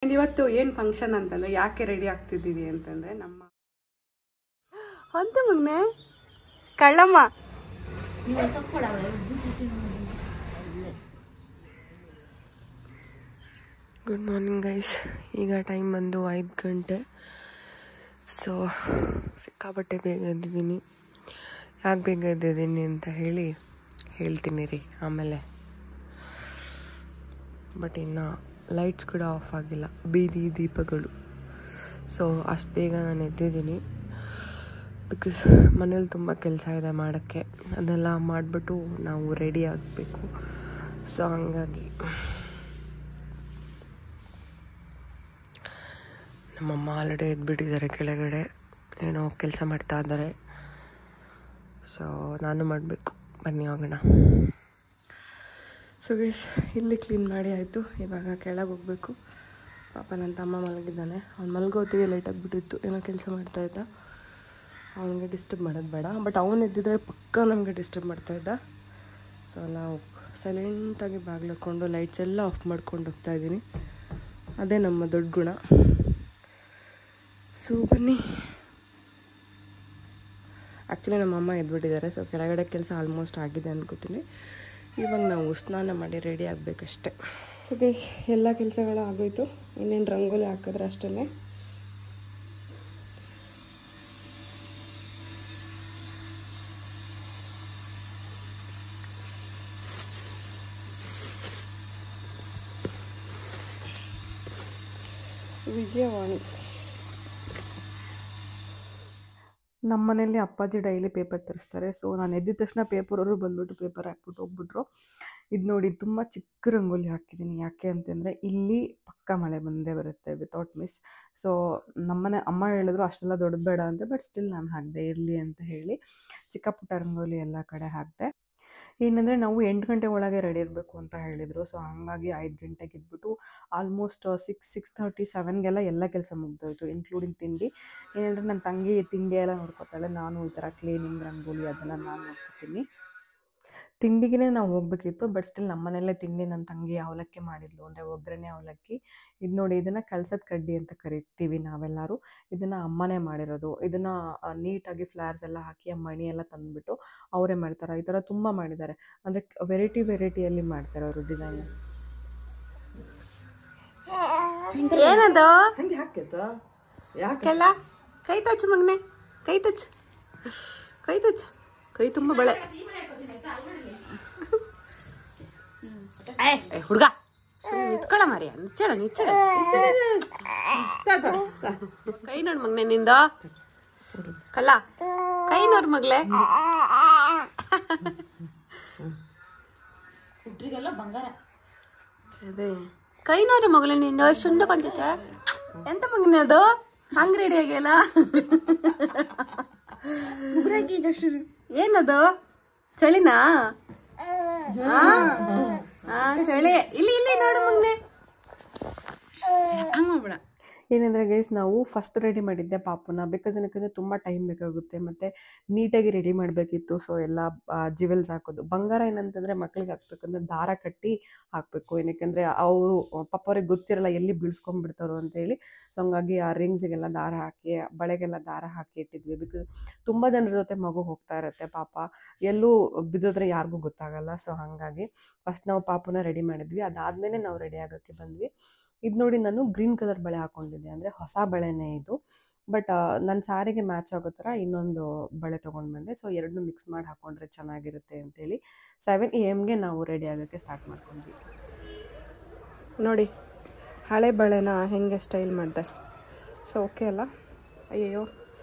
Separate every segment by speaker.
Speaker 1: And ಇವತ್ತು ಏನು function ಅಂತಂದರೆ ಯಾಕೆ ರೆಡಿ ಆಗ್ತಿದ್ದೀವಿ ಅಂತಂದರೆ ನಮ್ಮ ಅಂತ ಮಗನೆ ಕಳ್ಳಮ್ಮ
Speaker 2: ಗುಡ್ ಮಾರ್ನಿಂಗ್ ಗೈಸ್. ಈಗ ಟೈಮ್ ಬಂದು 5 ಗಂಟೆ. ಸೊ ಸಿಕ್ಕಾಪಟ್ಟೆ ಬೇಗ ಎದ್ದಿದ್ದೀನಿ. ಯಾಕೆ ಬೇಗ ಎದ್ದಿದ್ದೀನಿ ಅಂತ ಹೇಳ್ತೀನಿ ರೀ ಆಮೇಲೆ. ಬಟ್ ಇನ್ನು ಲೈಟ್ಸ್ ಕೂಡ ಆಫ್ ಆಗಿಲ್ಲ, ಬೀದಿ ದೀಪಗಳು. ಸೊ ಅಷ್ಟು ಬೇಗ ನಾನು ಎದ್ದಿದ್ದೀನಿ ಬಿಕಾಸ್ ಮನೇಲಿ ತುಂಬ ಕೆಲಸ ಇದೆ ಮಾಡೋಕ್ಕೆ. ಅದೆಲ್ಲ ಮಾಡಿಬಿಟ್ಟು ನಾವು ರೆಡಿ ಆಗಬೇಕು. ಸೊ ಹಂಗಾಗಿ ನಮ್ಮಮ್ಮ ಆಲ್ರೆಡಿ ಎದ್ಬಿಟ್ಟಿದ್ದಾರೆ ಕೆಳಗಡೆ, ಏನೋ ಕೆಲಸ ಮಾಡ್ತಾ ಇದ್ದಾರೆ. ಸೊ ನಾನು ಮಾಡಬೇಕು, ಬನ್ನಿ ಹೋಗೋಣ. ಸೊ ಗೈಸ್, ಇಲ್ಲಿ ಕ್ಲೀನ್ ಮಾಡಿ ಆಯಿತು. ಇವಾಗ ಕೆಳಗೆ ಹೋಗಬೇಕು. ಪಾಪ ನನ್ನ ತಮ್ಮ ಮಲಗಿದ್ದಾನೆ. ಅವ್ನು ಮಲಗೋತಿಗೆ ಲೇಟ್ ಆಗಿಬಿಟ್ಟಿತ್ತು, ಏನೋ ಕೆಲಸ ಮಾಡ್ತಾಯಿದ್ದ. ಅವನಿಗೆ ಡಿಸ್ಟರ್ಬ್ ಮಾಡೋದು ಬೇಡ, ಬಟ್ ಅವನು ಎದ್ದಿದ್ರೆ ಪಕ್ಕ ನಮಗೆ ಡಿಸ್ಟರ್ಬ್ ಮಾಡ್ತಾಯಿದ್ದ. ಸೊ ನಾವು ಸೈಲೆಂಟಾಗಿ ಬಾಗಿಲು ಹಾಕ್ಕೊಂಡು ಲೈಟ್ಸ್ ಎಲ್ಲ ಆಫ್ ಮಾಡ್ಕೊಂಡು ಹೋಗ್ತಾಯಿದ್ದೀನಿ. ಅದೇ ನಮ್ಮ ದೊಡ್ಡ ಗುಣ. ಸೊ ಬನ್ನಿ. ಆ್ಯಕ್ಚುಲಿ ನಮ್ಮಮ್ಮ ಎದ್ಬಿಟ್ಟಿದ್ದಾರೆ. ಸೊ ಕೆಳಗಡೆ ಕೆಲಸ ಆಲ್ಮೋಸ್ಟ್ ಆಗಿದೆ ಅನ್ಕೋತೀನಿ. ಇವಾಗ ನಾವು ಸ್ನಾನ ಮಾಡಿ ರೆಡಿ ಆಗಬೇಕಷ್ಟೆ. ಸೊ ಗೈಸ್, ಎಲ್ಲ ಕೆಲಸಗಳು ಆಗೋಯ್ತು. ಇನ್ನೇನು ರಂಗೋಲಿ ಹಾಕಿದ್ರೆ ಅಷ್ಟೇ. ವಿಜಯವಾಣಿ. ನಮ್ಮ ಮನೇಲಿ ಅಪ್ಪಾಜಿ ಡೈಲಿ ಪೇಪರ್ ತರಿಸ್ತಾರೆ. ಸೊ ನಾನು ಎದ್ದಿದ ತಕ್ಷಣ ಅವರು ಬಂದ್ಬಿಟ್ಟು ಪೇಪರ್ ಹಾಕ್ಬಿಟ್ಟು ಹೋಗ್ಬಿಟ್ರು. ಇದು ನೋಡಿ, ತುಂಬ ಚಿಕ್ಕ ರಂಗೋಲಿ ಹಾಕಿದ್ದೀನಿ. ಯಾಕೆ ಅಂತಂದರೆ ಇಲ್ಲಿ ಪಕ್ಕ ಮಳೆ ಬಂದೇ ಬರುತ್ತೆ ವಿತೌಟ್ ಮಿಸ್. ಸೊ ನಮ್ಮನೆ ಅಮ್ಮ ಹೇಳಿದ್ರು ಅಷ್ಟೆಲ್ಲ ದೊಡ್ಡದು ಬೇಡ ಅಂತ. ಬಟ್ ಸ್ಟಿಲ್ ನಾನು ಹಾಕಿದೆ, ಇರಲಿ ಅಂತ ಹೇಳಿ ಚಿಕ್ಕ ಪುಟ್ಟ ರಂಗೋಲಿ ಎಲ್ಲ ಕಡೆ ಹಾಕಿದೆ. ಏನಂದರೆ ನಾವು 8 ಗಂಟೆ ಒಳಗೆ ರೆಡಿ ಇರಬೇಕು ಅಂತ ಹೇಳಿದರು. ಸೊ ಹಾಗಾಗಿ 5 ಗಂಟೆಗೆ ಇದ್ಬಿಟ್ಟು ಆಲ್ಮೋಸ್ಟ್ 6:30, 7ಗೆಲ್ಲ ಎಲ್ಲ ಕೆಲಸ ಮುಗ್ದೋಯ್ತು, ಇನ್ಕ್ಲೂಡಿಂಗ್ ತಿಂಡಿ. ಏನಂದರೆ ನನ್ನ ತಂಗಿ ತಿಂಡಿ ಎಲ್ಲ ನೋಡ್ಕೊತಾಳೆ. ನಾನು ಈ ಥರ ಕ್ಲೀನಿಂಗ್, ರಂಗೋಲಿ ಅದೆಲ್ಲ ನಾನು ನೋಡ್ಕೊತೀನಿ. ತಿಂಡಿಗೆ ನಾವು ಹೋಗ್ಬೇಕಿತ್ತು, ಬಟ್ ಸ್ಟಿಲ್ ನಮ್ಮ ಮನೆಯಲ್ಲೇ ತಿಂಡಿ ನನ್ನ ತಂಗಿ ಅವಲಕ್ಕಿ ಮಾಡಿದ್ಲು, ಅಂದರೆ ಒಗ್ಗರಣೆ ಅವಲಕ್ಕಿ. ಇದು ನೋಡಿ, ಇದನ್ನು ಕಳ್ಸದ ಕಡ್ಡಿ ಅಂತ ಕರಿತೀವಿ ನಾವೆಲ್ಲರೂ. ಇದನ್ನು ಅಮ್ಮನೇ ಮಾಡಿರೋದು. ಇದನ್ನು ನೀಟಾಗಿ ಫ್ಲವರ್ಸ್ ಎಲ್ಲ ಹಾಕಿ ಮಣಿ ಎಲ್ಲ ತಂದುಬಿಟ್ಟು ಅವರೇ ಮಾಡ್ತಾರೆ. ಈ ಥರ ತುಂಬ ಮಾಡಿದ್ದಾರೆ, ಅಂದರೆ ವೆರೈಟಿಯಲ್ಲಿ ಮಾಡ್ತಾರೆ ಅವರು ಡಿಸೈನ್.
Speaker 1: ಏನದು ಯಾಕೆಲ್ಲ ಕೈ ತಚ್ಚು ಮಗನೆ, ಕೈ ತಚ್ಚು, ಕೈ ತಚ್ಚು, ಕೈ ತುಂಬ ಬಳೆ. ಹುಡುಗ ನಿತ್ಕೊಳ ಮಾರಿಯ, ನಿಚ್ಚಳ ಕೈ ನೋಡು ಮಗನೆ ನಿಂದ. ಕಲ್ಲ ಕೈ ನೋಡು ಮಗ್ಲೆ. ಬಂಗಾರ ಅದೇ ಕೈ ನೋಡ್ರಿ ಮಗಳೇ ನಿಂದು. ಶುಂಡ ಕೊಂಚ ಎಂತ ಮಗನೆ ಅದು ಹಂಗ್ ರೆಡಿ ಆಗ್ಯಲ್ಲ. ಏನದು ಚಳಿನಾ? ಚಳಿ. ಇಲ್ಲಿ ಇಲ್ಲಿ ನೋಡು ಮಗನೆ. ಹಂಗ ಮಾಡ್ಬೇಡ. ಏನಂದರೆ ಗೈಸ್, ನಾವು ಫಸ್ಟ್ ರೆಡಿ ಮಾಡಿದ್ದೆ ಪಾಪುನ. ಬಿಕಾಸ್ ಏನಕ್ಕಂದರೆ ತುಂಬ ಟೈಮ್ ಬೇಕಾಗುತ್ತೆ ಮತ್ತು ನೀಟಾಗಿ ರೆಡಿ ಮಾಡಬೇಕಿತ್ತು. ಸೊ ಎಲ್ಲ ಜ್ಯುವೆಲ್ಸ್ ಹಾಕೋದು. ಬಂಗಾರ ಏನಂತಂದರೆ ಮಕ್ಳಿಗೆ ಹಾಕ್ಬೇಕಂದ್ರೆ ದಾರ ಕಟ್ಟಿ ಹಾಕಬೇಕು. ಏನಕ್ಕೆಂದರೆ ಅವರು ಪಾಪ ಅವ್ರಿಗೆ ಗೊತ್ತಿರಲ್ಲ ಎಲ್ಲಿ ಬೀಳ್ಸ್ಕೊಂಡ್ಬಿಡ್ತಾರೋ ಅಂತೇಳಿ. ಸೊ ಹಂಗಾಗಿ ಆ ರಿಂಗ್ಸಿಗೆಲ್ಲ ದಾರ ಹಾಕಿ, ಬಳೆಗೆಲ್ಲ ದಾರ ಹಾಕಿ ಇಟ್ಟಿದ್ವಿ. ಬಿಕಾಸ್ ತುಂಬ ಜನರ ಜೊತೆ ಮಗು ಹೋಗ್ತಾ ಇರುತ್ತೆ, ಪಾಪ ಎಲ್ಲೂ ಬಿದ್ದೋದ್ರೆ ಯಾರಿಗೂ ಗೊತ್ತಾಗಲ್ಲ. ಸೊ ಹಾಗಾಗಿ ಫಸ್ಟ್ ನಾವು ಪಾಪುನ ರೆಡಿ ಮಾಡಿದ್ವಿ. ಅದಾದಮೇಲೆ ನಾವು ರೆಡಿ ಆಗೋಕ್ಕೆ ಬಂದ್ವಿ. ಇದು ನೋಡಿ, ನಾನು ಗ್ರೀನ್ ಕಲರ್ ಬಳೆ ಹಾಕ್ಕೊಂಡಿದ್ದೆ, ಅಂದರೆ ಹೊಸ ಬಳೆನೇ ಇದು. ಬಟ್ ನನ್ನ ಸ್ಯಾರಿಗೆ ಮ್ಯಾಚ್ ಆಗೋ ಥರ ಇನ್ನೊಂದು ಬಳೆ ತೊಗೊಂಡು ಬಂದೆ. ಸೊ ಎರಡನ್ನೂ ಮಿಕ್ಸ್ ಮಾಡಿ ಹಾಕ್ಕೊಂಡ್ರೆ ಚೆನ್ನಾಗಿರುತ್ತೆ ಅಂತೇಳಿ 7 AM ನಾವು ರೆಡಿ ಆಗೋಕ್ಕೆ ಸ್ಟಾರ್ಟ್ ಮಾಡ್ಕೊಂಡ್ವಿ. ನೋಡಿ, ಹಳೆ ಬಳೆನ ಹೆಂಗೆ ಸ್ಟೈಲ್ ಮಾಡಿದೆ. ಸೊ ಓಕೆ ಅಲ್ಲ? ಅಯ್ಯಯ್ಯೋ,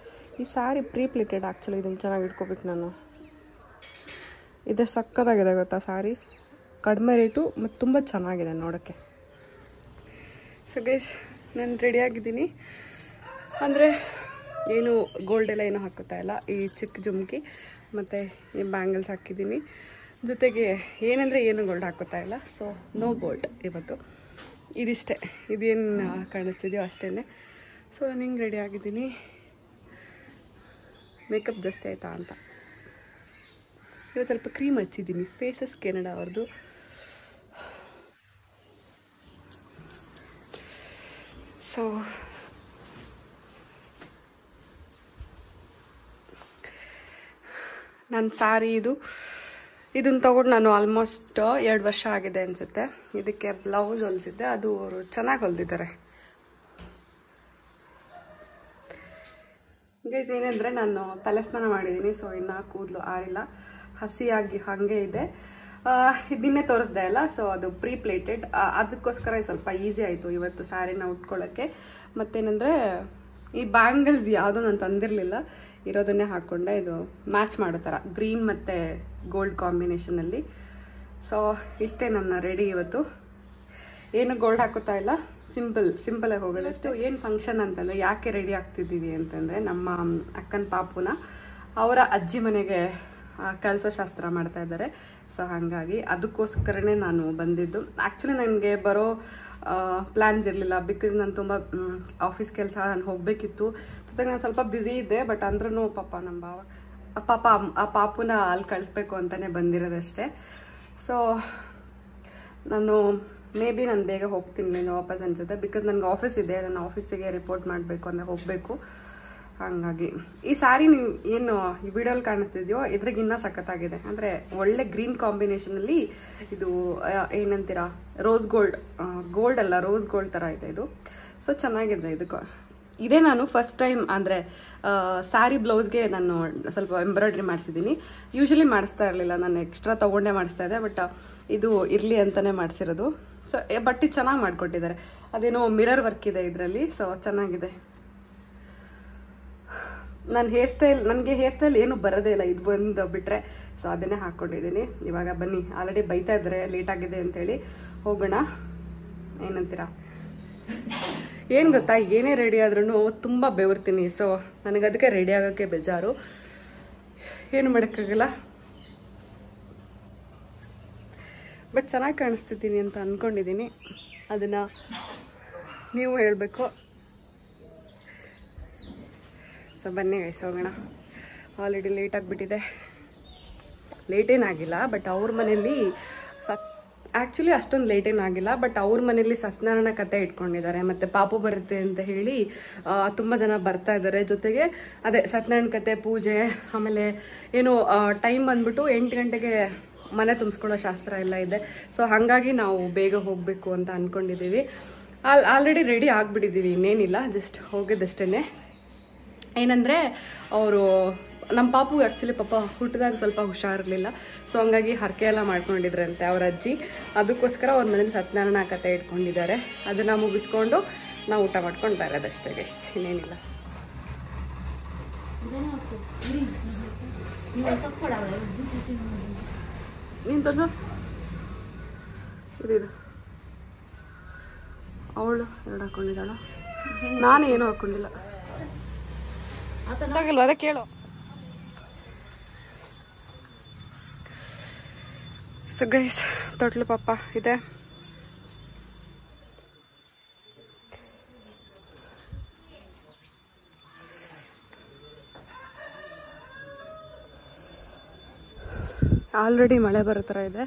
Speaker 1: ಈ ಸ್ಯಾರಿ ಪ್ರೀಪ್ಲೇಟೆಡ್. ಆ್ಯಕ್ಚುಲಿ ಇದನ್ನು ಚೆನ್ನಾಗಿ ಇಟ್ಕೋಬೇಕು ನಾನು. ಇದು ಸಕ್ಕತ್ತಾಗಿದೆ ಗೊತ್ತಾ ಸ್ಯಾರಿ. ಕಡಿಮೆ ರೇಟು ಮತ್ತು ತುಂಬ ಚೆನ್ನಾಗಿದೆ ನೋಡೋಕ್ಕೆ. ಸೊ ಗೈಸ್, ನಾನು ರೆಡಿಯಾಗಿದ್ದೀನಿ. ಅಂದರೆ ಏನು ಗೋಲ್ಡ್ ಎಲ್ಲ ಏನೂ ಹಾಕೋತಾ ಇಲ್ಲ. ಈ ಚಿಕ್ಕ ಜುಮ್ಕಿ ಮತ್ತು ಈ ಬ್ಯಾಂಗಲ್ಸ್ ಹಾಕಿದ್ದೀನಿ. ಜೊತೆಗೆ ಏನಂದರೆ ಏನು ಗೋಲ್ಡ್ ಹಾಕೋತಾ ಇಲ್ಲ. ಸೊ ನೋ ಗೋಲ್ಡ್ ಇವತ್ತು. ಇದಿಷ್ಟೇ, ಇದೇನು ಕಾಣಿಸ್ತಿದೆಯೋ ಅಷ್ಟೇ. ಸೊ ನಾನು ಹಿಂಗೆ ರೆಡಿಯಾಗಿದ್ದೀನಿ. ಮೇಕಪ್ ಜಾಸ್ತಿ ಆಯಿತಾ ಅಂತ. ಇವತ್ತು ಸ್ವಲ್ಪ ಕ್ರೀಮ್ ಹಚ್ಚಿದ್ದೀನಿ, ಫೇಸಸ್ ಕೆನಡಾ ಅವ್ರದ್ದು. ಸೊ ನನ್ನ ಸಾರಿ ಇದನ್ನು ತಗೊಂಡು ನಾನು ಆಲ್ಮೋಸ್ಟ್ 2 ವರ್ಷ ಆಗಿದೆ ಅನಿಸುತ್ತೆ. ಇದಕ್ಕೆ ಬ್ಲೌಸ್ ಹೊಲಿಸಿದ್ದೆ, ಅದು ಅವರು ಚೆನ್ನಾಗಿ ಹೊಲಿದಿದ್ದಾರೆ. ಗೈಸ್ ಏನಂದರೆ ನಾನು ತಲೆ ಸ್ನಾನ ಮಾಡಿದ್ದೀನಿ, ಸೊ ಇನ್ನು ಕೂದಲು ಆರಿಲ್ಲ, ಹಸಿಯಾಗಿ ಹಾಗೆ ಇದೆ. ಇದನ್ನೇ ತೋರಿಸ್ದೆ ಅಲ್ಲ, ಸೊ ಅದು ಪ್ರೀ ಪ್ಲೇಟೆಡ್, ಅದಕ್ಕೋಸ್ಕರ ಸ್ವಲ್ಪ ಈಸಿ ಆಯಿತು ಇವತ್ತು ಸ್ಯಾರಿನ ಉಟ್ಕೊಳ್ಳೋಕ್ಕೆ. ಮತ್ತೇನೆಂದರೆ ಈ ಬ್ಯಾಂಗಲ್ಸ್ ಯಾವುದೂ ನಾನು ತಂದಿರಲಿಲ್ಲ, ಇರೋದನ್ನೇ ಹಾಕ್ಕೊಂಡೆ. ಇದು ಮ್ಯಾಚ್ ಮಾಡೋ ಥರ ಗ್ರೀನ್ ಮತ್ತು ಗೋಲ್ಡ್ ಕಾಂಬಿನೇಷನಲ್ಲಿ. ಸೊ ಇಷ್ಟೇ ನನ್ನ ರೆಡಿ ಇವತ್ತು. ಏನು ಗೋಲ್ಡ್ ಹಾಕೋತಾ ಇಲ್ಲ, ಸಿಂಪಲಾಗಿ ಹೋಗೋದಷ್ಟು. ಏನು ಫಂಕ್ಷನ್ ಅಂತಂದರೆ ಯಾಕೆ ರೆಡಿ ಆಗ್ತಿದ್ದೀವಿ ಅಂತಂದರೆ, ನಮ್ಮ ಅಕ್ಕನ ಪಾಪುನ ಅವರ ಅಜ್ಜಿ ಮನೆಗೆ ಕಳಿಸೋ ಶಾಸ್ತ್ರ ಮಾಡ್ತಾ ಇದ್ದಾರೆ. ಸೊ ಹಾಗಾಗಿ ಅದಕ್ಕೋಸ್ಕರನೇ ನಾನು ಬಂದಿದ್ದು. ಆ್ಯಕ್ಚುಲಿ ನನಗೆ ಬರೋ ಪ್ಲ್ಯಾನ್ಸ್ ಇರಲಿಲ್ಲ, ಬಿಕಾಸ್ ನಾನು ತುಂಬ ಆಫೀಸ್ ಕೆಲಸ ನಾನು ಹೋಗಬೇಕಿತ್ತು. ಜೊತೆಗೆ ನಾನು ಸ್ವಲ್ಪ ಬ್ಯುಸಿ ಇದ್ದೆ. ಬಟ್ ಅಂದ್ರೂ ಆ ಪಾಪುನ ಅಲ್ಲಿ ಕಳಿಸ್ಬೇಕು ಅಂತಲೇ ಬಂದಿರೋದಷ್ಟೇ. ಸೊ ನಾನು ನಾನು ಬೇಗ ಹೋಗ್ತೀನಿ ವಾಪಸ್ ಅನ್ಸುತ್ತೆ, ಬಿಕಾಸ್ ನನಗೆ ಆಫೀಸ್ ಇದೆ, ನಾನು ಆಫೀಸಿಗೆ ರಿಪೋರ್ಟ್ ಮಾಡಬೇಕು ಅಂದರೆ ಹೋಗಬೇಕು. ಹಾಗಾಗಿ ಈ ಸ್ಯಾರಿ ನೀವು ಏನು ಈ ವಿಡಿಯೋಲಿ ಕಾಣಿಸ್ತಿದ್ಯೋ ಇದ್ರಾಗಿನ್ನ ಸಖತ್ತಾಗಿದೆ. ಅಂದರೆ ಒಳ್ಳೆ ಗ್ರೀನ್ ಕಾಂಬಿನೇಷನಲ್ಲಿ ಇದು ಏನಂತೀರಾ, ರೋಸ್ ಗೋಲ್ಡ್ ಅಲ್ಲ, ರೋಸ್ ಗೋಲ್ಡ್ ಥರ ಇದೆ ಇದು. ಸೊ ಚೆನ್ನಾಗಿದೆ. ಇದೇ ನಾನು ಫಸ್ಟ್ ಟೈಮ್ ಅಂದರೆ ಸ್ಯಾರಿ ಬ್ಲೌಸ್ಗೆ ನಾನು ಸ್ವಲ್ಪ ಎಂಬ್ರಾಯ್ಡ್ರಿ ಮಾಡಿಸಿದ್ದೀನಿ. ಯೂಶಲಿ ಮಾಡಿಸ್ತಾ ಇರಲಿಲ್ಲ, ನಾನು ಎಕ್ಸ್ಟ್ರಾ ತೊಗೊಂಡೇ ಮಾಡಿಸ್ತಾ ಇದ್ದೆ. ಬಟ್ ಇದು ಇರಲಿ ಅಂತಲೇ ಮಾಡಿಸಿರೋದು. ಸೊ ಬಟ್ಟೆ ಚೆನ್ನಾಗಿ ಮಾಡಿಕೊಟ್ಟಿದ್ದಾರೆ. ಅದೇನೋ ಮಿರರ್ ವರ್ಕ್ ಇದೆ ಇದರಲ್ಲಿ. ಸೊ ಚೆನ್ನಾಗಿದೆ. ನನಗೆ ಹೇರ್ ಸ್ಟೈಲ್ ಏನು ಬರೋದೇ ಇಲ್ಲ, ಇದು ಬಂದು ಬಿಟ್ಟರೆ. ಸೊ ಅದನ್ನೇ ಹಾಕ್ಕೊಂಡಿದ್ದೀನಿ. ಇವಾಗ ಬನ್ನಿ, ಆಲ್ರೆಡಿ ಬೈತಾ ಇದ್ದಾರೆ ಲೇಟ್ ಆಗಿದೆ ಅಂತೇಳಿ. ಹೋಗೋಣ, ಏನಂತೀರಾ? ಏನು ಗೊತ್ತಾ, ಏನೇ ರೆಡಿ ಆದ್ರೂ ತುಂಬ ಬೆವರ್ತೀನಿ. ಸೊ ನನಗದಕ್ಕೆ ರೆಡಿ ಆಗೋಕ್ಕೆ ಬೇಜಾರು, ಏನು ಮಾಡೋಕ್ಕಾಗಲ್ಲ. ಬಟ್ ಚೆನ್ನಾಗಿ ಕಾಣಿಸ್ತಿದ್ದೀನಿ ಅಂತ ಅಂದ್ಕೊಂಡಿದ್ದೀನಿ. ಅದನ್ನು ನೀವು ಹೇಳಬೇಕು. ಸೊ ಬನ್ನಿ ಗೈಸ್, ಹೋಗೋಣ. ಆಲ್ರೆಡಿ ಲೇಟ್ ಆಗಿಬಿಟ್ಟಿದೆ. ಲೇಟೇನಾಗಿಲ್ಲ, ಬಟ್ ಅವ್ರ ಮನೇಲಿ ಆ್ಯಕ್ಚುಲಿ ಅಷ್ಟೊಂದು ಲೇಟೇನಾಗಿಲ್ಲ. ಬಟ್ ಅವ್ರ ಮನೇಲಿ ಸತ್ಯನಾರಾಯಣ ಕತೆ ಇಟ್ಕೊಂಡಿದ್ದಾರೆ, ಮತ್ತು ಪಾಪು ಬರುತ್ತೆ ಅಂತ ಹೇಳಿ ತುಂಬ ಜನ ಬರ್ತಾ ಇದ್ದಾರೆ. ಜೊತೆಗೆ ಅದೇ ಸತ್ಯನಾರಾಯಣ ಕತೆ, ಪೂಜೆ, ಆಮೇಲೆ ಏನು ಟೈಮ್ ಬಂದ್ಬಿಟ್ಟು 8 ಗಂಟೆಗೆ ಮನೆ ತುಂಬಿಸ್ಕೊಳ್ಳೋ ಶಾಸ್ತ್ರ ಎಲ್ಲ ಇದೆ. ಸೊ ಹಾಗಾಗಿ ನಾವು ಬೇಗ ಹೋಗಬೇಕು ಅಂತ ಅಂದ್ಕೊಂಡಿದ್ದೀವಿ. ಆಲ್ರೆಡಿ ರೆಡಿ ಆಗಿಬಿಟ್ಟಿದ್ದೀವಿ, ಇನ್ನೇನಿಲ್ಲ, ಜಸ್ಟ್ ಹೋಗೋದಷ್ಟೇ. ಏನಂದರೆ ಅವರು ನಮ್ಮ ಪಾಪು ಆ್ಯಕ್ಚುಲಿ ಹುಟ್ಟಿದಾಗ ಸ್ವಲ್ಪ ಹುಷಾರಿರಲಿಲ್ಲ. ಸೊ ಹಂಗಾಗಿ ಹರಕೆ ಎಲ್ಲ ಮಾಡ್ಕೊಂಡಿದ್ರಂತೆ ಅವ್ರ ಅಜ್ಜಿ. ಅದಕ್ಕೋಸ್ಕರ ಅವ್ರ ಮನೇಲಿ ಸತ್ಯನಾರಾಯಣ ಕತೆ ಇಟ್ಕೊಂಡಿದ್ದಾರೆ. ಅದನ್ನು ಮುಗಿಸ್ಕೊಂಡು ನಾವು ಊಟ ಮಾಡ್ಕೊಂಡು ಬರೋದಷ್ಟೇ ಗೈಸ್, ಇನ್ನೇನಿಲ್ಲ. ನೀನು ತೋರಿಸು. ಇದು ಅವಳು 2 ಹಾಕ್ಕೊಂಡಿದ್ದಾಳ, ನಾನು ಏನೂ ಹಾಕ್ಕೊಂಡಿಲ್ಲ. ಗೊತ್ತಾಗಿಲ್ವ, ಅದೇ ಕೇಳು. ಸೊ ಗೈಸ್, ತೊಟ್ಲು ಪಾಪ ಇದೆ. ಆಲ್ರೆಡಿ ಮಳೆ ಬರೋ ಥರ ಇದೆ.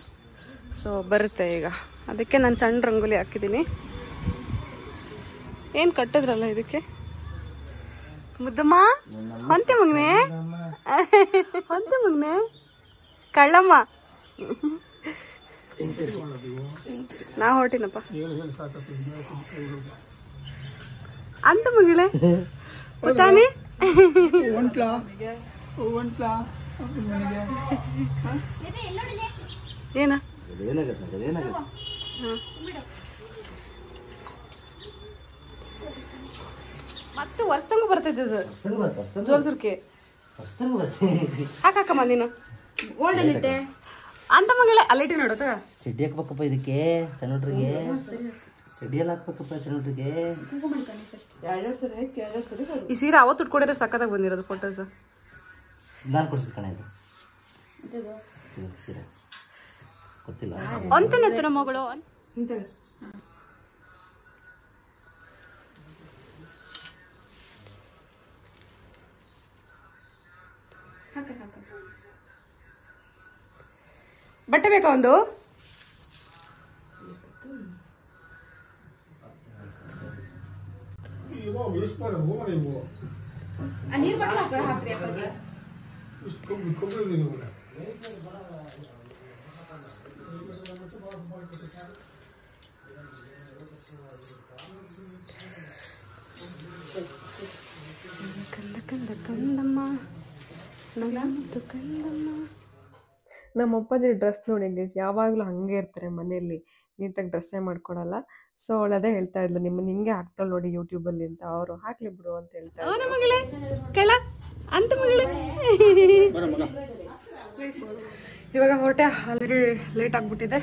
Speaker 1: ಸೊ ಬರುತ್ತೆ ಈಗ, ಅದಕ್ಕೆ ನಾನು ಸಣ್ಣ ರಂಗೋಲಿ ಹಾಕಿದ್ದೀನಿ. ಏನು ಕಟ್ಟಿದ್ರಲ್ಲ ಇದಕ್ಕೆ? ಮುದ್ದಮ್ಮ, ಹೊಂತೆ ಮಗನೆ ಕಳ್ಳಮ್ಮ. ನಾ ಹೊರಟಿನಪ್ಪ ಅಂತ ಮಗಳೇ ತಾನೇ. ಏನ ಮತ್ತೆ ವರ್ಷದಂಗ ಬರ್ತೈತೆ ಜೋಲ್ಸುರ್ಕೆ ಹಾಕಮ್ಮ ನೀನು ಗೋಲ್ಡನ್ ಇಟ್ಟೆ ಅಂತ ಮಗಳೇ. ಅಲ್ಲಿಟ್ಟೆ ನೋಡುತ್ತ
Speaker 3: ಚಡ್ಡಿ ಹಾಕ್ಬೇಕಪ್ಪ ಇದಕ್ಕೆ, ಸಣ್ಣ ಹುಡ್ರಿಗೆ ಚಡ್ಡಿ ಎಲ್ಲ ಹಾಕ್ಬೇಕಪ್ಪ ಸಣ್ಣ ಹುಡ್ರಿಗೆ.
Speaker 1: ಈ ಸೀರೆ ಅವತ್ತು ಉಟ್ಕೊಡಿದ್ರೆ ಸಕ್ಕತ್ತಾಗಿ ಬಂದಿರೋದು ಫೋಟೋಸ್.
Speaker 3: ನಾನು ಕೊಡ್ತೀನಿ ಕಣ, ಇದು ಸೀರೆ ಗೊತ್ತಿಲ್ಲ
Speaker 1: ಅಂತೇನೆ ಮಗಳು. ಬಟ್ಟೆ ಬೇಕಾ ಒಂದು?
Speaker 4: ನೀರು ಬಾಟಲ್ ಹಾಕ್ರಿ ಅಪ್ಪಾಜಿ.
Speaker 1: ನಮ್ಮ ಅಪ್ಪಾಜಿ ಡ್ರೆಸ್ ನೋಡಿ ಗೈಸ್, ಯಾವಾಗಲೂ ಹಾಗೆ ಇರ್ತಾರೆ ಮನೆಯಲ್ಲಿ, ನೀಟಾಗಿ ಡ್ರೆಸ್ಸೇ ಮಾಡ್ಕೊಡಲ್ಲ. ಸೊ ಅವಳು ಅದೇ ಹೇಳ್ತಾ ಇದ್ಲು, ನಿಮ್ಮನ್ನ ಹಿಂಗೆ ಹಾಕ್ತಾಳೆ ನೋಡಿ ಯೂಟ್ಯೂಬಲ್ಲಿ ಅಂತ. ಅವರು ಹಾಕ್ಲಿ ಬಿಡು ಅಂತ ಹೇಳ್ತಾರೆ. ಇವಾಗ ಹೊರಟೆ, ಆಲ್ರೆಡಿ ಲೇಟ್ ಆಗ್ಬಿಟ್ಟಿದೆ.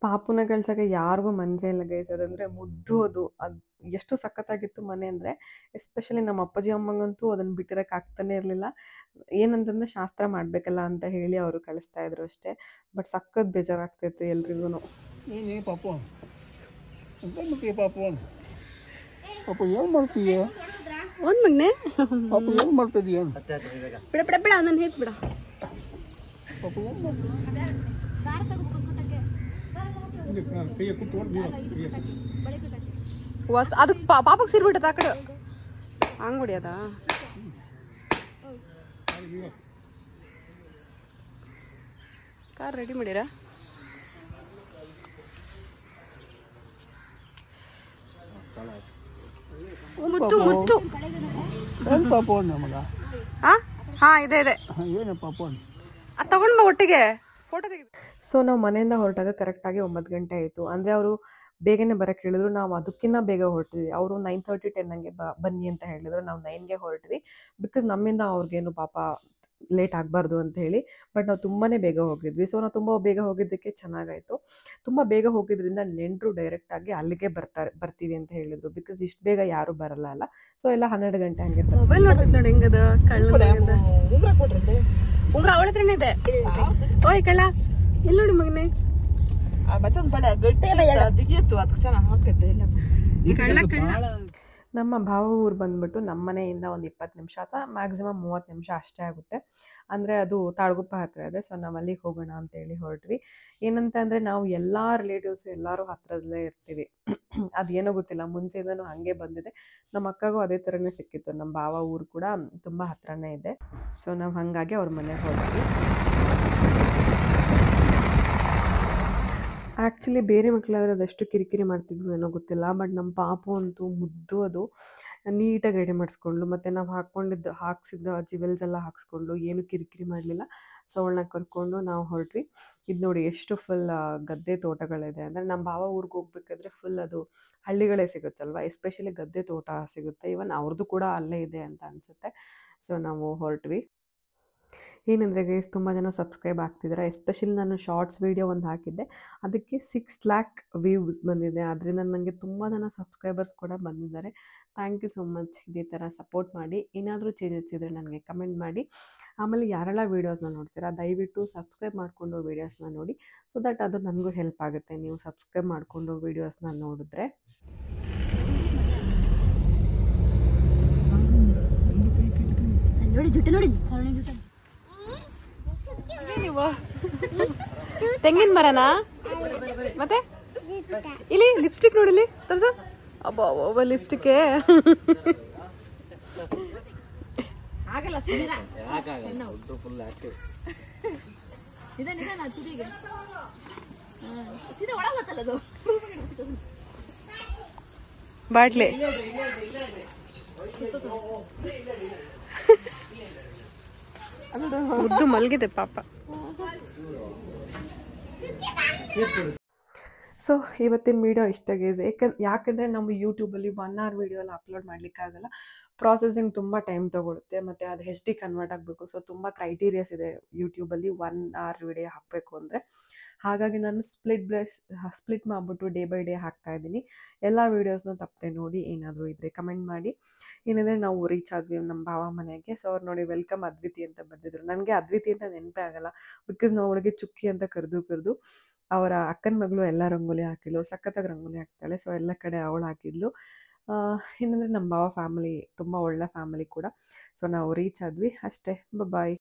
Speaker 1: ಪಾಪುನ ಕಳ್ಸೋಕ್ಕೆ ಯಾರಿಗೂ ಮನಸ್ಸೇ ಇಲ್ಲ ಗೈಸ್. ಅದಂದರೆ ಮುದ್ದು, ಅದು ಎಷ್ಟು ಸಖತ್ತಾಗಿತ್ತು ಮನೆ ಅಂದರೆ. ಎಸ್ಪೆಷಲಿ ನಮ್ಮ ಅಪ್ಪಾಜಿ ಅಮ್ಮಂಗಂತೂ ಅದನ್ನು ಬಿಟ್ಟಿರೋಕೆ ಆಗ್ತಾನೆ ಇರಲಿಲ್ಲ. ಏನಂತಂದರೆ ಶಾಸ್ತ್ರ ಮಾಡಬೇಕಲ್ಲ ಅಂತ ಹೇಳಿ ಅವರು ಕಳಿಸ್ತಾ ಇದ್ರು ಅಷ್ಟೇ. ಬಟ್ ಸಖತ್ ಬೇಜಾರಾಗ್ತಾಯಿತ್ತು ಎಲ್ರಿಗೂ.
Speaker 5: ಪಾಪು ಪಾಪು ಪಾಪು ಏನು ಮಾಡ್ತೀಯ?
Speaker 4: ಒಂದು ಮಗನೆ
Speaker 5: ಪಾಪು ಏನು ಮಾಡ್ತಿದೀಯ?
Speaker 4: ಬಿಡ ಬಿಡ ಬಿಡ ನನ್ನ ಹೇತ್ ಬಿಡ.
Speaker 5: ಪಾಪು ಏನು ಮಾಡ್ತೀಯ?
Speaker 4: ಅದಕ್ಕೆ ಪಾಪಕ್ಕೆ ಸಿರ್ಬಿಟ್ಟದ ಆ ಕಡೆ ಹಂಗೆ ಹೊಡಿಯದ. Car ready ಮಾಡಿರಾ? ಮುತ್ತು ಮುತ್ತು
Speaker 5: ಏನು ಪಾಪು ನಮಗ?
Speaker 4: ಹಾ ಇದೆ ಇದೆ,
Speaker 5: ಏನು ಪಾಪು?
Speaker 4: ಅದು ತಗೊಂಡ್ ಬಾ ಒಟ್ಟಿಗೆ ಫೋಟೋ ತೆಗಿ.
Speaker 1: ಸೊ ನಾವು ಮನೆಯಿಂದ ಹೊರಟಾಗ ಕರೆಕ್ಟಾಗಿ 9 ಗಂಟೆ ಆಯಿತು. ಅಂದರೆ ಅವರು ಬೇಗನೆ ಬರೋಕ್ಕೆ ಹೇಳಿದ್ರು. ನಾವು ಅದಕ್ಕಿಂತ ಬೇಗ ಹೊರಟಿದ್ವಿ. ಅವರು 9:30 10 ಹಂಗೆ ಬನ್ನಿ ಅಂತ ಹೇಳಿದ್ರು. ನಾವು 9ಗೆ ಹೊರಟ್ವಿ. ಬಿಕಾಸ್ ನಮ್ಮಿಂದ ಅವ್ರಿಗೇನು ಪಾಪ ಲೇಟ್ ಆಗಬಾರ್ದು ಅಂತ ಹೇಳಿ. ಬಟ್ ನಾವು ತುಂಬಾ ಬೇಗ ಹೋಗಿದ್ವಿ. ಸೊ ನಾವು ತುಂಬ ಬೇಗ ಹೋಗಿದ್ದಕ್ಕೆ ಚೆನ್ನಾಗಾಯಿತು. ತುಂಬ ಬೇಗ ಹೋಗಿದ್ರಿಂದ ನೆಂಟರು ಡೈರೆಕ್ಟಾಗಿ ಅಲ್ಲಿಗೆ ಬರ್ತೀವಿ ಅಂತ ಹೇಳಿದರು. ಬಿಕಾಸ್ ಇಷ್ಟು ಬೇಗ ಯಾರೂ ಬರಲ್ಲ ಅಲ್ಲ. ಸೊ ಎಲ್ಲ 12 ಗಂಟೆ ಹಂಗೆ.
Speaker 4: ಮೊಬೈಲ್ ನೋಡ್ತಿದ್ ನೋಡಿ ಹೆಂಗದ ಕಳ್ಳ. ಉಂಗ್ರ ಅವಳ ಹತ್ರನೇ ಇದೆ. ಓಯ್ ಕಳ್ಳ, ಇಲ್ಲಿ ನೋಡಿ ಮಗನೇ.
Speaker 1: ನಮ್ಮ ಭಾವ ಊರು ಬಂದ್ಬಿಟ್ಟು ನಮ್ಮ ಮನೆಯಿಂದ ಒಂದು 20 ನಿಮಿಷ ಅಥವಾ ಮ್ಯಾಕ್ಸಿಮಮ್ 30 ನಿಮಿಷ ಅಷ್ಟೇ ಆಗುತ್ತೆ. ಅಂದರೆ ಅದು ತಾಳಗುಪ್ಪ ಹತ್ತಿರ ಇದೆ. ಸೊ ನಾವು ಅಲ್ಲಿಗೆ ಹೋಗೋಣ ಅಂತೇಳಿ ಹೊರಟ್ವಿ. ಏನಂತ ಅಂದರೆ ನಾವು ಎಲ್ಲ ರಿಲೇಟಿವ್ಸು ಎಲ್ಲರೂ ಹತ್ತಿರದಲ್ಲೇ ಇರ್ತೀವಿ. ಅದೇನೋ ಗೊತ್ತಿಲ್ಲ, ಮುಂಚೆಯಿಂದನೂ ಹಾಗೆ ಬಂದಿದೆ. ನಮ್ಮ ಅಕ್ಕಗೂ ಅದೇ ಥರನೇ ಸಿಕ್ಕಿತ್ತು. ನಮ್ಮ ಭಾವ ಊರು ಕೂಡ ತುಂಬ ಹತ್ರನೇ ಇದೆ. ಸೊ ನಾವು ಹಾಗಾಗಿ ಅವ್ರ ಮನೆಗೆ ಹೋದ್ವಿ. ಆ್ಯಕ್ಚುಲಿ ಬೇರೆ ಮಕ್ಕಳಾದರೆ ಅದೆಷ್ಟು ಕಿರಿಕಿರಿ ಮಾಡ್ತಿದ್ವು ಏನೋ ಗೊತ್ತಿಲ್ಲ. ಬಟ್ ನಮ್ಮ ಪಾಪು ಅಂತೂ ಮುದ್ದು, ಅದು ನೀಟಾಗಿ ರೆಡಿ ಮಾಡಿಸ್ಕೊಂಡು, ಮತ್ತು ನಾವು ಹಾಕ್ಸಿದ್ದ ಜ್ಯುವೆಲ್ಸ್ ಎಲ್ಲ ಹಾಕ್ಸ್ಕೊಂಡು ಏನು ಕಿರಿಕಿರಿ ಮಾಡಲಿಲ್ಲ. ಸೊ ಅವಳನ್ನ ಕರ್ಕೊಂಡು ನಾವು ಹೊರಟ್ವಿ. ಇದು ನೋಡಿ ಎಷ್ಟು ಫುಲ್ ಗದ್ದೆ ತೋಟಗಳಿದೆ. ಅಂದರೆ ನಮ್ಮ ಭಾವ ಊರಿಗೆ ಹೋಗ್ಬೇಕಾದ್ರೆ ಫುಲ್ ಅದು ಹಳ್ಳಿಗಳೇ ಸಿಗುತ್ತಲ್ವ, ಎಸ್ಪೆಷಲಿ ಗದ್ದೆ ತೋಟ ಸಿಗುತ್ತೆ. ಈವನ್ ಅವ್ರದ್ದು ಕೂಡ ಅಲ್ಲೇ ಇದೆ ಅಂತ ಅನಿಸುತ್ತೆ. ಸೊ ನಾವು ಹೊರಟ್ವಿ. ಏನಂದರೆ ಗೈಸ್, ತುಂಬ ಜನ ಸಬ್ಸ್ಕ್ರೈಬ್ ಆಗ್ತಿದ್ದಾರೆ. ಎಸ್ಪೆಷಲಿ ನಾನು ಶಾರ್ಟ್ಸ್ ವೀಡಿಯೋ ಒಂದು ಹಾಕಿದ್ದೆ, ಅದಕ್ಕೆ 6 lakh ವ್ಯೂಸ್ ಬಂದಿದೆ. ಅದರಿಂದ ನನಗೆ ತುಂಬ ಜನ ಸಬ್ಸ್ಕ್ರೈಬರ್ಸ್ ಕೂಡ ಬಂದಿದ್ದಾರೆ. Thank you so much. ಇದೇ ಥರ ಸಪೋರ್ಟ್ ಮಾಡಿ. ಏನಾದರೂ ಚೇಂಜಸ್ ಇದ್ದರೆ ನನಗೆ ಕಮೆಂಟ್ ಮಾಡಿ. ಆಮೇಲೆ ಯಾರೆಲ್ಲ ವೀಡಿಯೋಸ್ನ ನೋಡ್ತೀರಾ ದಯವಿಟ್ಟು ಸಬ್ಸ್ಕ್ರೈಬ್ ಮಾಡಿಕೊಂಡು ವೀಡಿಯೋಸ್ನ ನೋಡಿ. ಸೊ ದಟ್ ಅದು ನನಗೂ ಹೆಲ್ಪ್ ಆಗುತ್ತೆ, ನೀವು ಸಬ್ಸ್ಕ್ರೈಬ್ ಮಾಡಿಕೊಂಡು ವೀಡಿಯೋಸ್ನ ನೋಡಿದ್ರೆ.
Speaker 4: ನೋಡಿ ಜುಟ್ಟು ನೋಡಿ, ನೀವು ತೆಂಗಿನ ಮರನಾ? ಮತ್ತೆ ಇಲ್ಲಿ ಲಿಪ್ಸ್ಟಿಕ್ ನೋಡಿಲಿ ತೋರ್ಸ. ಅಬ್ಬಾ ಒಬ್ಬ ಲಿಪ್ಸ್ಟಿಕ್ ಬಾಟ್ಲಿ ಮುದ್ದು ಮಲಗಿದೆ ಪಾಪ.
Speaker 1: ಸೊ ಇವತ್ತಿನ ವೀಡಿಯೋ ಇಷ್ಟ ಗೈಸ್. ಯಾಕಂದರೆ ನಾವು ಯೂಟ್ಯೂಬಲ್ಲಿ 1 hour ವೀಡಿಯೋ ಎಲ್ಲ ಅಪ್ಲೋಡ್ ಮಾಡಲಿಕ್ಕಾಗಲ್ಲ. ಪ್ರಾಸೆಸಿಂಗ್ ತುಂಬ ಟೈಮ್ ತೊಗೊಳುತ್ತೆ, ಮತ್ತು ಅದು HD ಕನ್ವರ್ಟ್ ಆಗಬೇಕು. ಸೊ ತುಂಬ ಕ್ರೈಟೀರಿಯಾಸ್ ಇದೆ ಯೂಟ್ಯೂಬಲ್ಲಿ 1 hour ವೀಡಿಯೋ ಹಾಕಬೇಕು ಅಂದರೆ. ಹಾಗಾಗಿ ನಾನು ಸ್ಪ್ಲಿಟ್ ಮಾಡಿಬಿಟ್ಟು ಡೇ ಬೈ ಡೇ ಹಾಕ್ತಾ ಇದ್ದೀನಿ. ಎಲ್ಲ ವೀಡಿಯೋಸ್ನೂ ತಪ್ಪದೆ ನೋಡಿ, ಏನಾದರೂ ಇದ್ದರೆ ಕಮೆಂಟ್ ಮಾಡಿ. ಏನಂದರೆ ನಾವು ರೀಚ್ ಆದ್ವಿ ನಮ್ಮ ಭಾವ ಮನೆಗೆ. ಸೊ ಅವ್ರು ನೋಡಿ ವೆಲ್ಕಮ್ ಅದ್ವಿತಿ ಅಂತ ಬರೆದಿದ್ರು. ನನಗೆ ಅದ್ವಿತಿ ಅಂತ ನೆನಪೇ ಆಗಲ್ಲ, ಬಿಕಾಸ್ ನಾವು ಅವಳಿಗೆ ಚುಕ್ಕಿ ಅಂತ ಕರೆದು ಅವರ ಅಕ್ಕನ ಮಗಳು ಎಲ್ಲ ರಂಗೋಲಿ ಹಾಕಿದ್ಲು, ಸಖತ್ತಾಗಿ ರಂಗೋಲಿ ಹಾಕ್ತಾಳೆ. ಸೊ ಎಲ್ಲ ಕಡೆ ಅವಳು ಹಾಕಿದ್ಲು. ಏನಂದರೆ ನಮ್ಮ ಭಾವ ಫ್ಯಾಮಿಲಿ ತುಂಬ ಒಳ್ಳೆ ಫ್ಯಾಮಿಲಿ ಕೂಡ. ಸೊ ನಾವು ರೀಚ್ ಆದ್ವಿ ಅಷ್ಟೇ. ಬಾಯ್.